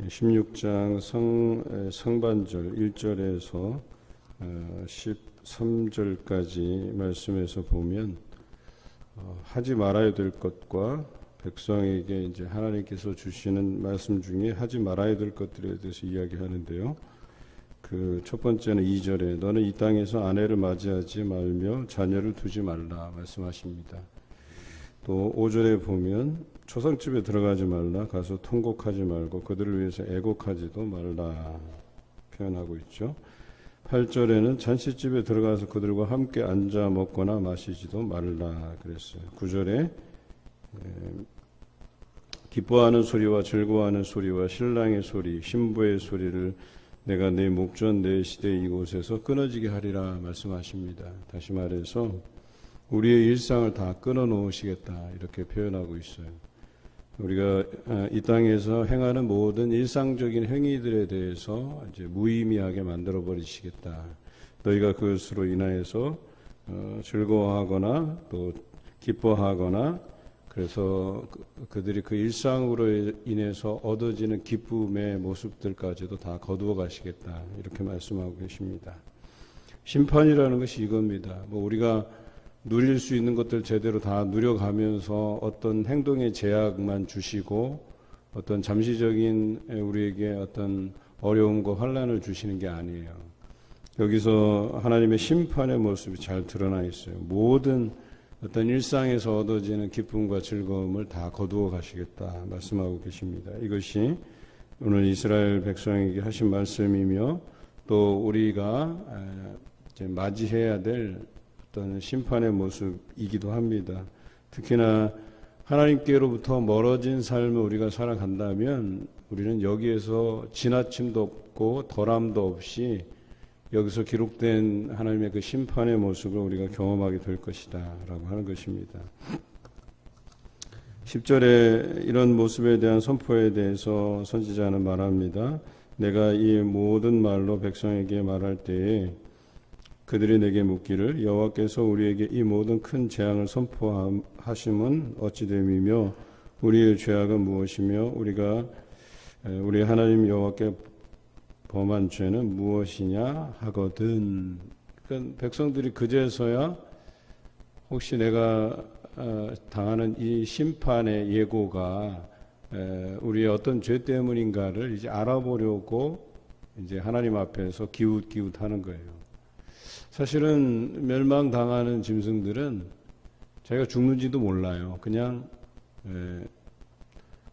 16장 상반절 1절에서 13절까지 말씀에서 보면 하지 말아야 될 것과 백성에게 이제 하나님께서 주시는 말씀 중에 하지 말아야 될 것들에 대해서 이야기하는데요. 그 첫 번째는 2절에 너는 이 땅에서 아내를 맞이하지 말며 자녀를 두지 말라 말씀하십니다. 또 5절에 보면 초상집에 들어가지 말라 가서 통곡하지 말고 그들을 위해서 애곡하지도 말라 표현하고 있죠. 8절에는 잔치집에 들어가서 그들과 함께 앉아 먹거나 마시지도 말라 그랬어요. 9절에 기뻐하는 소리와 즐거워하는 소리와 신랑의 소리 신부의 소리를 내가 내 목전 내 시대 이곳에서 끊어지게 하리라 말씀하십니다. 다시 말해서 우리의 일상을 다 끊어놓으시겠다 이렇게 표현하고 있어요. 우리가 이 땅에서 행하는 모든 일상적인 행위들에 대해서 이제 무의미하게 만들어 버리시겠다. 너희가 그것으로 인하여서 즐거워하거나 또 기뻐하거나 그래서 그들이 그 일상으로 인해서 얻어지는 기쁨의 모습들까지도 다 거두어 가시겠다 이렇게 말씀하고 계십니다. 심판이라는 것이 이겁니다. 우리가 누릴 수 있는 것들 제대로 다 누려가면서 어떤 행동의 제약만 주시고 어떤 잠시적인 우리에게 어떤 어려움과 환난을 주시는 게 아니에요. 여기서 하나님의 심판의 모습이 잘 드러나 있어요. 모든 어떤 일상에서 얻어지는 기쁨과 즐거움을 다 거두어 가시겠다 말씀하고 계십니다. 이것이 오늘 이스라엘 백성에게 하신 말씀이며 또 우리가 이제 맞이해야 될 어떤 심판의 모습이기도 합니다. 특히나 하나님께로부터 멀어진 삶을 우리가 살아간다면 우리는 여기에서 지나침도 없고 덜함도 없이 여기서 기록된 하나님의 그 심판의 모습을 우리가 경험하게 될 것이다 라고 하는 것입니다. 10절에 이런 모습에 대한 선포에 대해서 선지자는 말합니다. 내가 이 모든 말로 백성에게 말할 때에 그들이 내게 묻기를 여호와께서 우리에게 이 모든 큰 재앙을 선포하심은 어찌 됨이며 우리의 죄악은 무엇이며 우리가 우리 하나님 여호와께 범한 죄는 무엇이냐 하거든. 그러니까 백성들이 그제서야 혹시 내가 당하는 이 심판의 예고가 우리의 어떤 죄 때문인가를 이제 알아보려고 이제 하나님 앞에서 기웃기웃하는 거예요. 사실은 멸망당하는 짐승들은 자기가 죽는지도 몰라요. 그냥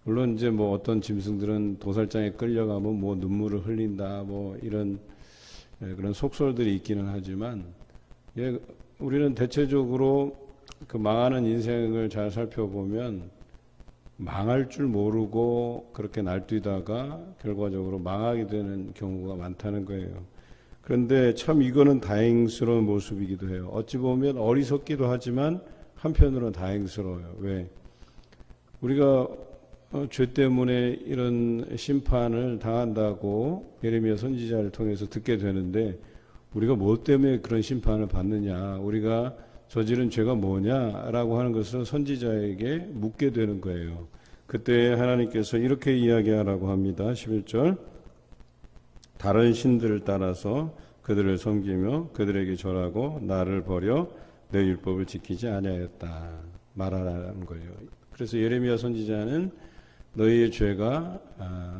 물론 이제 어떤 짐승들은 도살장에 끌려가면 눈물을 흘린다 이런 그런 속설들이 있기는 하지만 우리는 대체적으로 그 망하는 인생을 잘 살펴보면 망할 줄 모르고 그렇게 날뛰다가 결과적으로 망하게 되는 경우가 많다는 거예요. 그런데 참 이거는 다행스러운 모습이기도 해요. 어찌 보면 어리석기도 하지만 한편으로는 다행스러워요. 왜? 우리가 죄 때문에 이런 심판을 당한다고 예레미야 선지자를 통해서 듣게 되는데 우리가 뭐 때문에 그런 심판을 받느냐, 우리가 저지른 죄가 뭐냐라고 하는 것을 선지자에게 묻게 되는 거예요. 그때 하나님께서 이렇게 이야기하라고 합니다. 11절 다른 신들을 따라서 그들을 섬기며 그들에게 절하고 나를 버려 내 율법을 지키지 아니하였다 말하라는 거예요. 그래서 예레미야 선지자는 너희의 죄가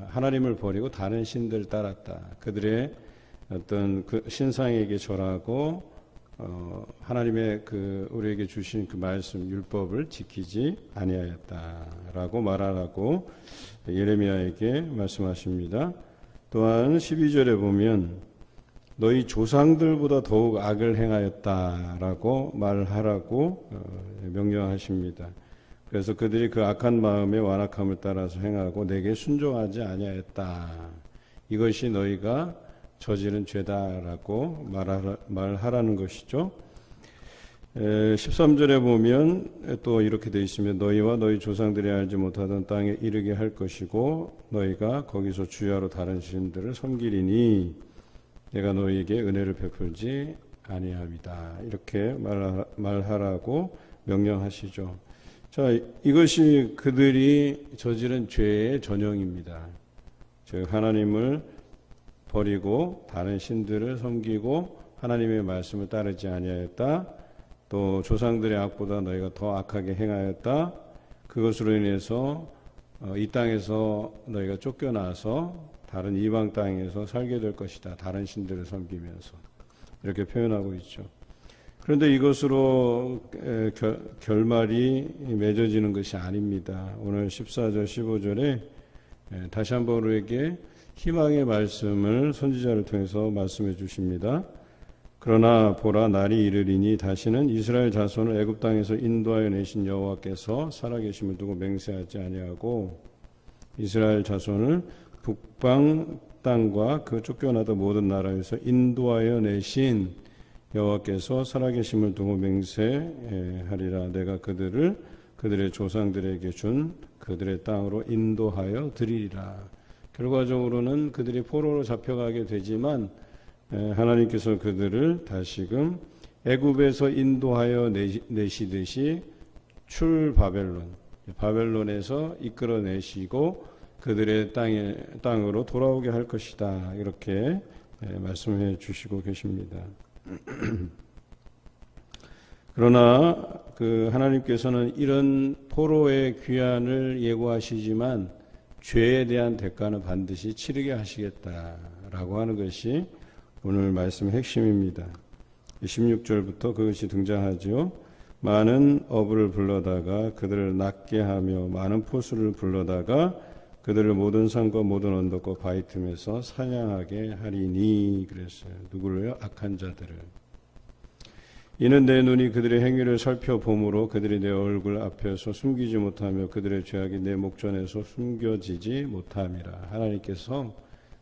하나님을 버리고 다른 신들을 따랐다. 그들의 어떤 그 신상에게 절하고 하나님의 우리에게 주신 그 말씀 율법을 지키지 아니하였다라고 말하라고 예레미야에게 말씀하십니다. 또한 12절에 보면 너희 조상들보다 더욱 악을 행하였다라고 말하라고 명령하십니다. 그래서 그들이 그 악한 마음의 완악함을 따라서 행하고 내게 순종하지 아니하였다. 이것이 너희가 저지른 죄다라고 말하라는 것이죠. 13절에 보면 또 이렇게 되어 있으면 너희와 너희 조상들이 알지 못하던 땅에 이르게 할 것이고 너희가 거기서 주야로 다른 신들을 섬기리니 내가 너희에게 은혜를 베풀지 아니함이다. 이렇게 말하라고 명령하시죠. 자, 이것이 그들이 저지른 죄의 전형입니다. 즉 하나님을 버리고 다른 신들을 섬기고 하나님의 말씀을 따르지 아니하였다. 또 조상들의 악보다 너희가 더 악하게 행하였다. 그것으로 인해서 이 땅에서 너희가 쫓겨나서 다른 이방 땅에서 살게 될 것이다. 다른 신들을 섬기면서 이렇게 표현하고 있죠. 그런데 이것으로 결말이 맺어지는 것이 아닙니다. 오늘 14절 15절에 다시 한번 우리에게 희망의 말씀을 선지자를 통해서 말씀해 주십니다. 그러나 보라 날이 이르리니 다시는 이스라엘 자손을 애굽 땅에서 인도하여 내신 여호와께서 살아계심을 두고 맹세하지 아니하고 이스라엘 자손을 북방 땅과 그 쫓겨나던 모든 나라에서 인도하여 내신 여호와께서 살아계심을 두고 맹세하리라. 내가 그들을 그들의 조상들에게 준 그들의 땅으로 인도하여 드리리라. 결과적으로는 그들이 포로로 잡혀가게 되지만 하나님께서 그들을 다시금 애굽에서 인도하여 내시듯이 바벨론에서 이끌어내시고 그들의 땅으로 돌아오게 할 것이다. 이렇게 말씀해 주시고 계십니다. 그러나 하나님께서는 이런 포로의 귀환을 예고하시지만 죄에 대한 대가는 반드시 치르게 하시겠다라고 하는 것이 오늘 말씀의 핵심입니다. 16절부터 그것이 등장하죠. 많은 어부를 불러다가 그들을 낫게 하며 많은 포수를 불러다가 그들을 모든 산과 모든 언덕과 바위 틈에서 사냥하게 하리니 그랬어요. 누구를요? 악한 자들을. 이는 내 눈이 그들의 행위를 살펴보므로 그들이 내 얼굴 앞에서 숨기지 못하며 그들의 죄악이 내 목전에서 숨겨지지 못함이라. 하나님께서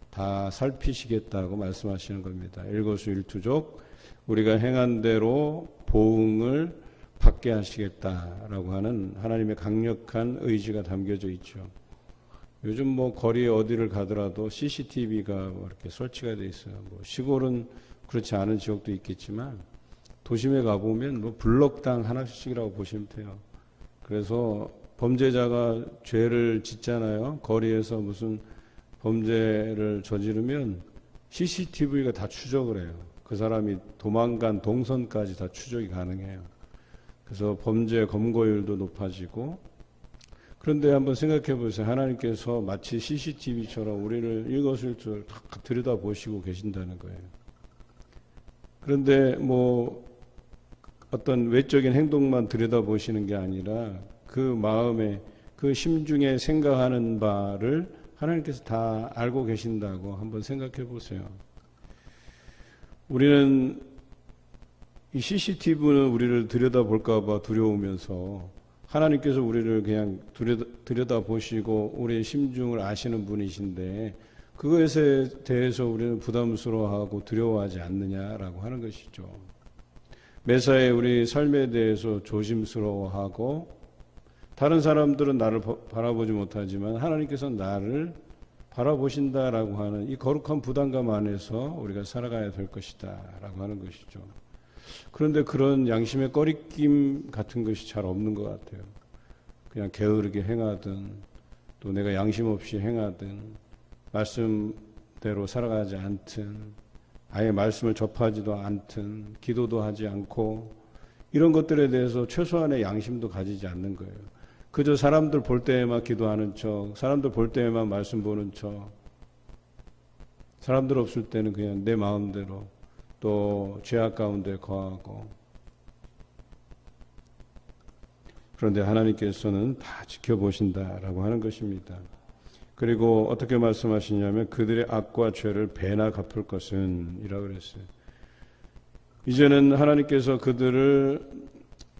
다 살피시겠다고 말씀하시는 겁니다. 일거수일투족 우리가 행한 대로 보응을 받게 하시겠다라고 하는 하나님의 강력한 의지가 담겨져 있죠. 요즘 거리에 어디를 가더라도 CCTV가 이렇게 설치가 돼 있어요. 시골은 그렇지 않은 지역도 있겠지만 도심에 가보면 블럭당 하나씩이라고 보시면 돼요. 그래서 범죄자가 죄를 짓잖아요. 거리에서 무슨 범죄를 저지르면 CCTV가 다 추적을 해요. 그 사람이 도망간 동선까지 다 추적이 가능해요. 그래서 범죄 검거율도 높아지고. 그런데 한번 생각해 보세요. 하나님께서 마치 CCTV처럼 우리를 일거수일투족을 다 들여다보시고 계신다는 거예요. 그런데 어떤 외적인 행동만 들여다보시는 게 아니라 그 마음에 그 심중에 생각하는 바를 하나님께서 다 알고 계신다고 한번 생각해 보세요. 우리는 이 CCTV는 우리를 들여다볼까 봐 두려우면서 하나님께서 우리를 그냥 들여다보시고 우리의 심중을 아시는 분이신데 그것에 대해서 우리는 부담스러워하고 두려워하지 않느냐라고 하는 것이죠. 매사에 우리 삶에 대해서 조심스러워하고 다른 사람들은 나를 바라보지 못하지만 하나님께서는 나를 바라보신다라고 하는 이 거룩한 부담감 안에서 우리가 살아가야 될 것이다 라고 하는 것이죠. 그런데 그런 양심의 꺼리낌 같은 것이 잘 없는 것 같아요. 그냥 게으르게 행하든 또 내가 양심 없이 행하든 말씀대로 살아가지 않든 아예 말씀을 접하지도 않든 기도도 하지 않고 이런 것들에 대해서 최소한의 양심도 가지지 않는 거예요. 그저 사람들 볼 때에만 기도하는 척, 사람들 볼 때에만 말씀 보는 척, 사람들 없을 때는 그냥 내 마음대로 또 죄악 가운데 거하고. 그런데 하나님께서는 다 지켜보신다라고 하는 것입니다. 그리고 어떻게 말씀하시냐면 그들의 악과 죄를 배나 갚을 것은 이라고 그랬어요. 이제는 하나님께서 그들을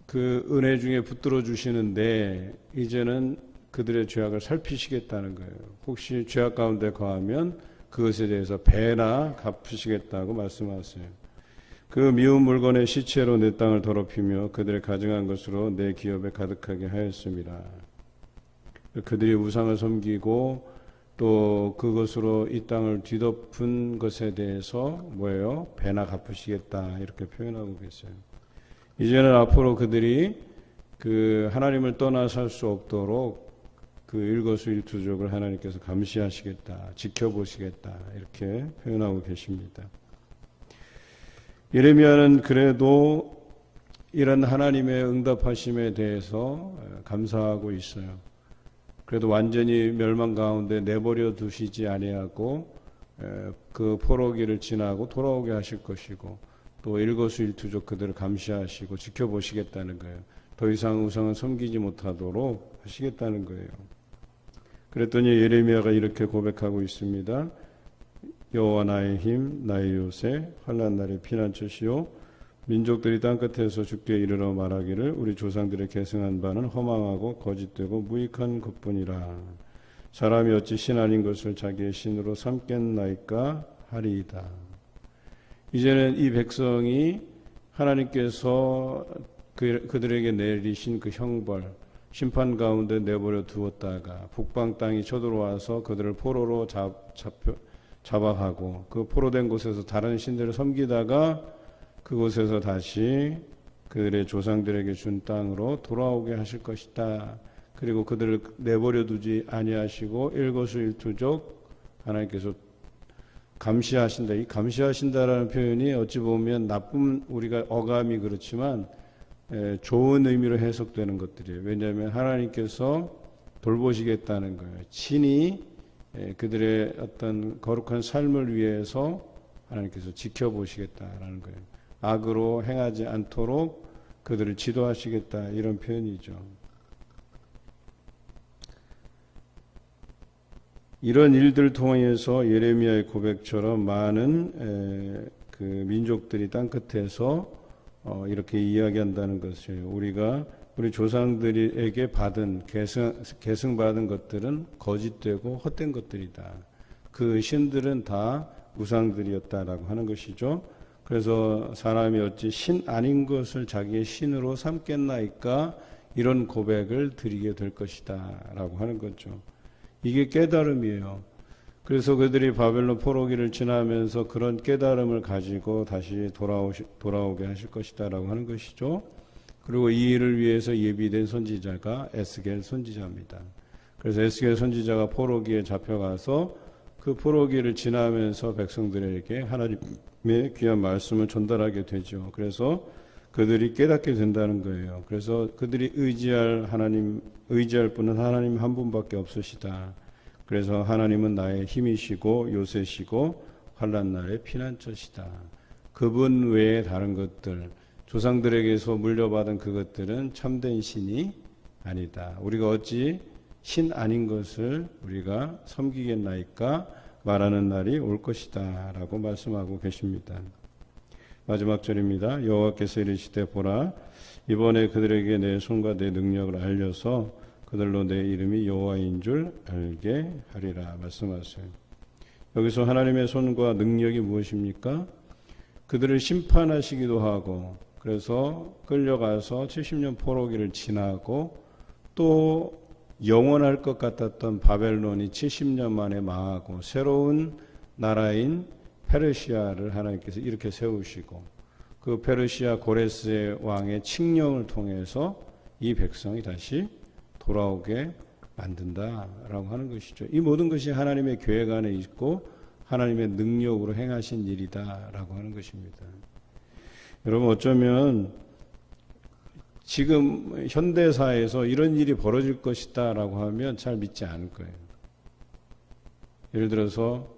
그 은혜 중에 붙들어 주시는데 이제는 그들의 죄악을 살피시겠다는 거예요. 혹시 죄악 가운데 거하면 그것에 대해서 배나 갚으시겠다고 말씀하세요. 그 미운 물건의 시체로 내 땅을 더럽히며 그들의 가증한 것으로 내 기업에 가득하게 하였습니다. 그들이 우상을 섬기고 또 그것으로 이 땅을 뒤덮은 것에 대해서 배나 갚으시겠다 이렇게 표현하고 계세요. 이제는 앞으로 그들이 그 하나님을 떠나 살 수 없도록 그 일거수일투족을 하나님께서 감시하시겠다, 지켜보시겠다 이렇게 표현하고 계십니다. 예레미야는 그래도 이런 하나님의 응답하심에 대해서 감사하고 있어요. 그래도 완전히 멸망 가운데 내버려 두시지 아니하고 그 포로기를 지나고 돌아오게 하실 것이고 또 일거수일투족 그들을 감시하시고 지켜보시겠다는 거예요. 더 이상 우상을 섬기지 못하도록 하시겠다는 거예요. 그랬더니 예레미야가 이렇게 고백하고 있습니다. 여호와 나의 힘, 나의 요새, 환난 날의 피난처시요 민족들이 땅끝에서 주께 이르러 말하기를 우리 조상들의 계승한 바는 허망하고 거짓되고 무익한 것뿐이라. 사람이 어찌 신 아닌 것을 자기의 신으로 삼겠나이까 하리이다. 이제는 이 백성이 하나님께서 그들에게 내리신 그 형벌, 심판 가운데 내버려 두었다가 북방 땅이 쳐들어와서 그들을 포로로 잡아가고 그 포로된 곳에서 다른 신들을 섬기다가 그곳에서 다시 그들의 조상들에게 준 땅으로 돌아오게 하실 것이다. 그리고 그들을 내버려 두지 아니하시고 일거수일투족 하나님께서 감시하신다. 이 감시하신다라는 표현이 어찌 보면 나쁜 우리가 어감이 그렇지만 좋은 의미로 해석되는 것들이에요. 왜냐하면 하나님께서 돌보시겠다는 거예요. 친히 그들의 어떤 거룩한 삶을 위해서 하나님께서 지켜보시겠다라는 거예요. 악으로 행하지 않도록 그들을 지도하시겠다 이런 표현이죠. 이런 일들 통해서 예레미야의 고백처럼 많은 그 민족들이 땅끝에서 이렇게 이야기한다는 것이에요. 우리가 우리 조상들에게 받은 계승받은 것들은 거짓되고 헛된 것들이다. 그 신들은 다 우상들이었다라고 하는 것이죠. 그래서 사람이 어찌 신 아닌 것을 자기의 신으로 삼겠나이까 이런 고백을 드리게 될 것이다 라고 하는 거죠. 이게 깨달음이에요. 그래서 그들이 바벨론 포로기를 지나면서 그런 깨달음을 가지고 다시 돌아오게 하실 것이다 라고 하는 것이죠. 그리고 이 일을 위해서 예비된 선지자가 에스겔 선지자입니다. 그래서 에스겔 선지자가 포로기에 잡혀가서 그 포로기를 지나면서 백성들에게 하나님의 귀한 말씀을 전달하게 되죠. 그래서 그들이 깨닫게 된다는 거예요. 그래서 그들이 의지할 분은 하나님 한 분밖에 없으시다. 그래서 하나님은 나의 힘이시고 요새시고 환난 날의 피난처시다. 그분 외에 다른 것들, 조상들에게서 물려받은 그것들은 참된 신이 아니다. 우리가 어찌 신 아닌 것을 우리가 섬기겠나이까 말하는 날이 올 것이다 라고 말씀하고 계십니다. 마지막 절입니다. 여호와께서 이르시되 보라 이번에 그들에게 내 손과 내 능력을 알려서 그들로 내 이름이 여호와인 줄 알게 하리라 말씀하세요. 여기서 하나님의 손과 능력이 무엇입니까? 그들을 심판하시기도 하고 그래서 끌려가서 70년 포로기를 지나고 또 영원할 것 같았던 바벨론이 70년 만에 망하고 새로운 나라인 페르시아를 하나님께서 이렇게 세우시고 그 페르시아 고레스의 왕의 칙령을 통해서 이 백성이 다시 돌아오게 만든다라고 하는 것이죠. 이 모든 것이 하나님의 계획 안에 있고 하나님의 능력으로 행하신 일이다라고 하는 것입니다. 여러분 어쩌면 지금 현대사에서 이런 일이 벌어질 것이다라고 하면 잘 믿지 않을 거예요. 예를 들어서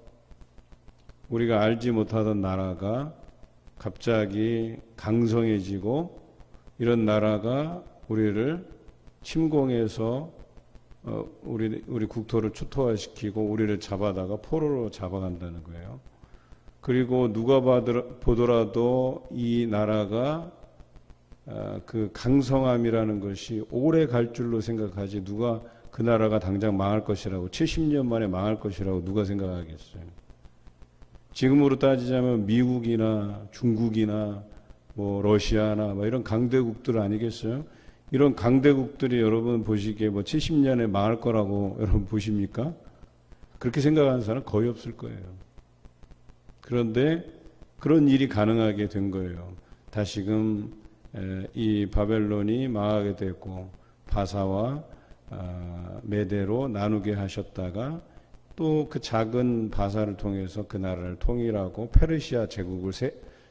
우리가 알지 못하던 나라가 갑자기 강성해지고 이런 나라가 우리를 침공해서 우리 국토를 초토화시키고 우리를 잡아다가 포로로 잡아간다는 거예요. 그리고 누가 보더라도 이 나라가 그 강성함이라는 것이 오래 갈 줄로 생각하지 누가 그 나라가 당장 망할 것이라고 70년 만에 망할 것이라고 누가 생각하겠어요. 지금으로 따지자면 미국이나 중국이나 뭐 러시아나 뭐 이런 강대국들 아니겠어요? 이런 강대국들이 여러분 보시기에 뭐 70년에 망할 거라고 여러분 보십니까? 그렇게 생각하는 사람은 거의 없을 거예요. 그런데 그런 일이 가능하게 된 거예요. 다시금 이 바벨론이 망하게 됐고 바사와 매대로 나누게 하셨다가 또 그 작은 바사를 통해서 그 나라를 통일하고 페르시아 제국을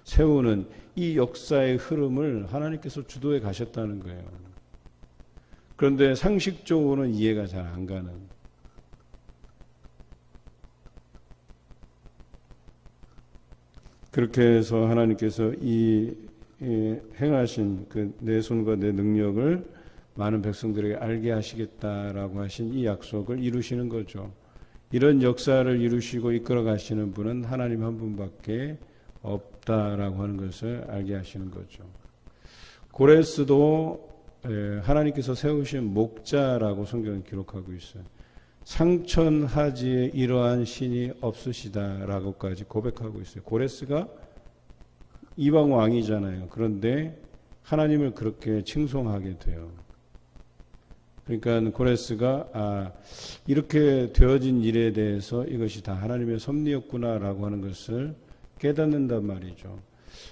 세우는 이 역사의 흐름을 하나님께서 주도해 가셨다는 거예요. 그런데 상식적으로는 이해가 잘 안 가는, 그렇게 해서 하나님께서 이 행하신 그 내 손과 내 능력을 많은 백성들에게 알게 하시겠다라고 하신 이 약속을 이루시는 거죠. 이런 역사를 이루시고 이끌어 가시는 분은 하나님 한 분밖에 없다라고 하는 것을 알게 하시는 거죠. 고레스도 하나님께서 세우신 목자라고 성경은 기록하고 있어요. 상천하지에 이러한 신이 없으시다라고까지 고백하고 있어요. 고레스가 이방 왕이잖아요. 그런데 하나님을 그렇게 칭송하게 돼요. 그러니까 고레스가 이렇게 되어진 일에 대해서 이것이 다 하나님의 섭리였구나라고 하는 것을 깨닫는단 말이죠.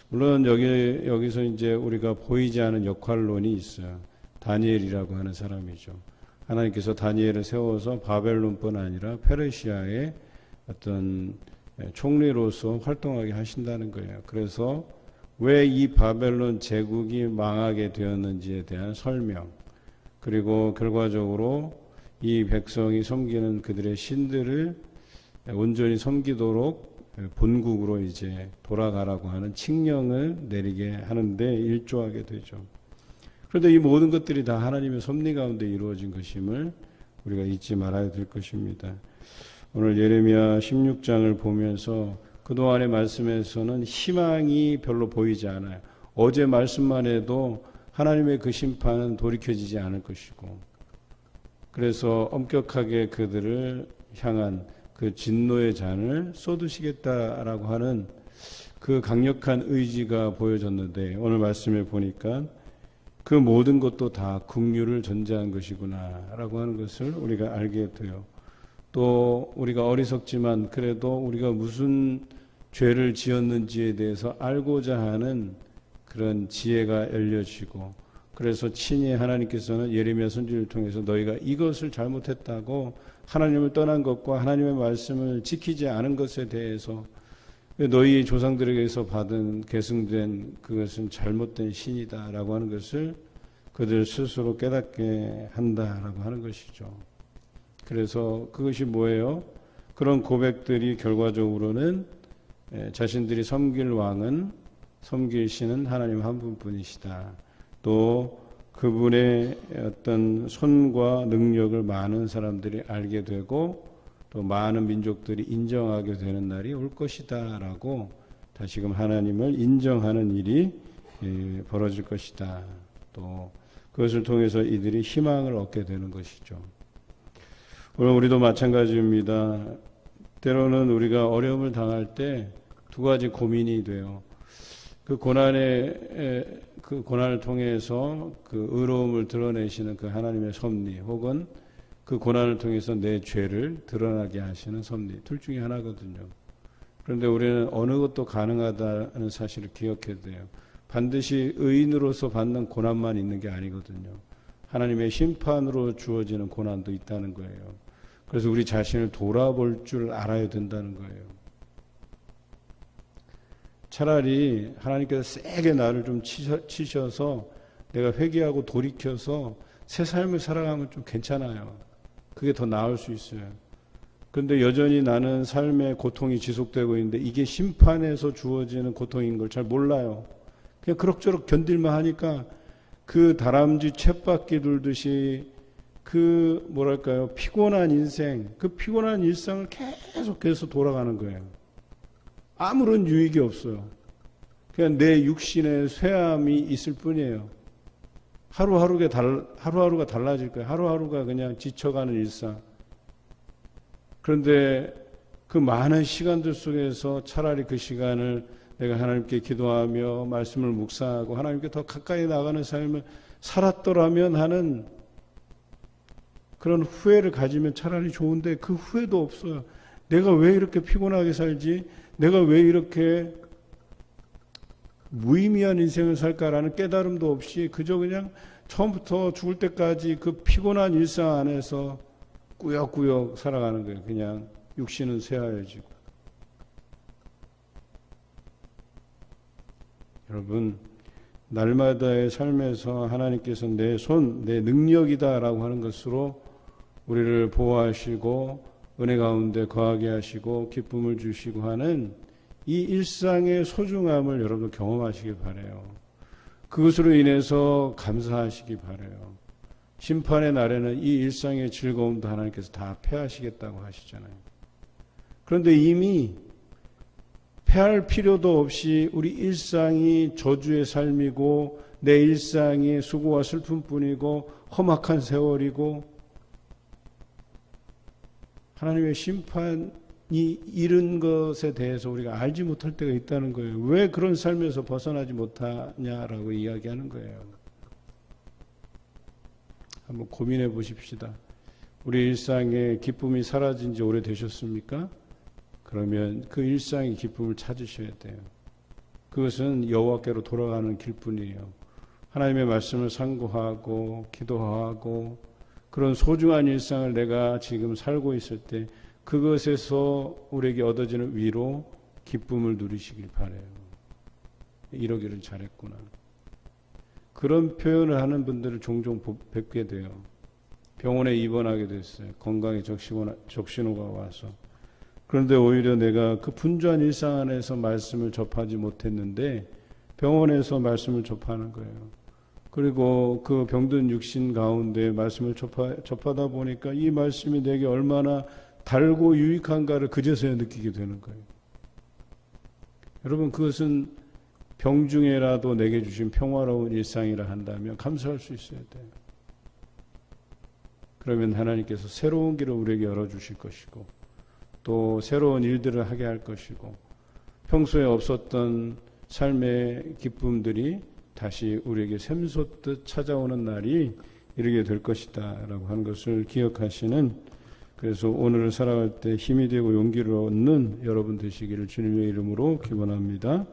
물론 여기서 이제 우리가 보이지 않은 역할론이 있어요. 다니엘이라고 하는 사람이죠. 하나님께서 다니엘을 세워서 바벨론뿐 아니라 페르시아의 어떤 총리로서 활동하게 하신다는 거예요. 그래서 왜 이 바벨론 제국이 망하게 되었는지에 대한 설명, 그리고 결과적으로 이 백성이 섬기는 그들의 신들을 온전히 섬기도록 본국으로 이제 돌아가라고 하는 칙령을 내리게 하는데 일조하게 되죠. 그런데 이 모든 것들이 다 하나님의 섭리 가운데 이루어진 것임을 우리가 잊지 말아야 될 것입니다. 오늘 예레미야 16장을 보면서 그동안의 말씀에서는 희망이 별로 보이지 않아요. 어제 말씀만 해도 하나님의 그 심판은 돌이켜지지 않을 것이고, 그래서 엄격하게 그들을 향한 그 진노의 잔을 쏟으시겠다라고 하는 그 강력한 의지가 보여졌는데, 오늘 말씀에 보니까 그 모든 것도 다 긍휼을 전제한 것이구나라고 하는 것을 우리가 알게 돼요. 또 우리가 어리석지만 그래도 우리가 무슨 죄를 지었는지에 대해서 알고자 하는 그런 지혜가 열려지고, 그래서 친히 하나님께서는 예레미야 선지자를 통해서 너희가 이것을 잘못했다고, 하나님을 떠난 것과 하나님의 말씀을 지키지 않은 것에 대해서 너희 조상들에게서 받은 계승된 그것은 잘못된 신이다라고 하는 것을 그들 스스로 깨닫게 한다라고 하는 것이죠. 그래서 그것이 뭐예요? 그런 고백들이 결과적으로는 자신들이 섬길 왕은, 섬길 신은 하나님 한 분뿐이시다. 또 그분의 어떤 손과 능력을 많은 사람들이 알게 되고 또 많은 민족들이 인정하게 되는 날이 올 것이다 라고 다시금 하나님을 인정하는 일이 벌어질 것이다. 또 그것을 통해서 이들이 희망을 얻게 되는 것이죠. 오늘 우리도 마찬가지입니다. 때로는 우리가 어려움을 당할 때 두 가지 고민이 돼요. 그 고난을 통해서 그 의로움을 드러내시는 그 하나님의 섭리, 혹은 그 고난을 통해서 내 죄를 드러나게 하시는 섭리, 둘 중에 하나거든요. 그런데 우리는 어느 것도 가능하다는 사실을 기억해야 돼요. 반드시 의인으로서 받는 고난만 있는 게 아니거든요. 하나님의 심판으로 주어지는 고난도 있다는 거예요. 그래서 우리 자신을 돌아볼 줄 알아야 된다는 거예요. 차라리 하나님께서 세게 나를 좀 치셔서 내가 회개하고 돌이켜서 새 삶을 살아가면 좀 괜찮아요. 그게 더 나을 수 있어요. 그런데 여전히 나는 삶의 고통이 지속되고 있는데 이게 심판에서 주어지는 고통인 걸 잘 몰라요. 그냥 그럭저럭 견딜만 하니까 그 다람쥐 쳇바퀴 돌듯이 그 뭐랄까요, 피곤한 인생, 그 피곤한 일상을 계속해서 돌아가는 거예요. 아무런 유익이 없어요. 그냥 내 육신의 쇠함이 있을 뿐이에요. 하루하루가 달라질 거예요. 하루하루가 그냥 지쳐가는 일상. 그런데 그 많은 시간들 속에서 차라리 그 시간을 내가 하나님께 기도하며 말씀을 묵상하고 하나님께 더 가까이 나가는 삶을 살았더라면 하는 그런 후회를 가지면 차라리 좋은데 그 후회도 없어요. 내가 왜 이렇게 피곤하게 살지? 내가 왜 이렇게 무의미한 인생을 살까라는 깨달음도 없이 그저 그냥 처음부터 죽을 때까지 그 피곤한 일상 안에서 꾸역꾸역 살아가는 거예요. 그냥 육신은 쇠하여지고. 여러분, 날마다의 삶에서 하나님께서 내 손, 내 능력이다라고 하는 것으로 우리를 보호하시고 은혜 가운데 거하게 하시고 기쁨을 주시고 하는 이 일상의 소중함을 여러분 경험하시길 바라요. 그것으로 인해서 감사하시기 바라요. 심판의 날에는 이 일상의 즐거움도 하나님께서 다 패하시겠다고 하시잖아요. 그런데 이미 패할 필요도 없이 우리 일상이 저주의 삶이고 내 일상이 수고와 슬픔뿐이고 험악한 세월이고 하나님의 심판이 이른 것에 대해서 우리가 알지 못할 때가 있다는 거예요. 왜 그런 삶에서 벗어나지 못하냐라고 이야기하는 거예요. 한번 고민해 보십시다. 우리 일상의 기쁨이 사라진 지 오래되셨습니까? 그러면 그 일상의 기쁨을 찾으셔야 돼요. 그것은 여호와께로 돌아가는 길뿐이에요. 하나님의 말씀을 상고하고 기도하고 그런 소중한 일상을 내가 지금 살고 있을 때 그것에서 우리에게 얻어지는 위로, 기쁨을 누리시길 바라요. 이러기를 잘했구나. 그런 표현을 하는 분들을 종종 뵙게 돼요. 병원에 입원하게 됐어요. 건강에 적신호가 와서. 그런데 오히려 내가 그 분주한 일상 안에서 말씀을 접하지 못했는데 병원에서 말씀을 접하는 거예요. 그리고 그 병든 육신 가운데 말씀을 접하다 보니까 이 말씀이 내게 얼마나 달고 유익한가를 그제서야 느끼게 되는 거예요. 여러분, 그것은 병 중에라도 내게 주신 평화로운 일상이라 한다면 감사할 수 있어야 돼요. 그러면 하나님께서 새로운 길을 우리에게 열어주실 것이고 또 새로운 일들을 하게 할 것이고 평소에 없었던 삶의 기쁨들이 다시 우리에게 샘솟듯 찾아오는 날이 이르게 될 것이다 라고 하는 것을 기억하시는, 그래서 오늘을 살아갈 때 힘이 되고 용기를 얻는 여러분 되시기를 주님의 이름으로 기원합니다.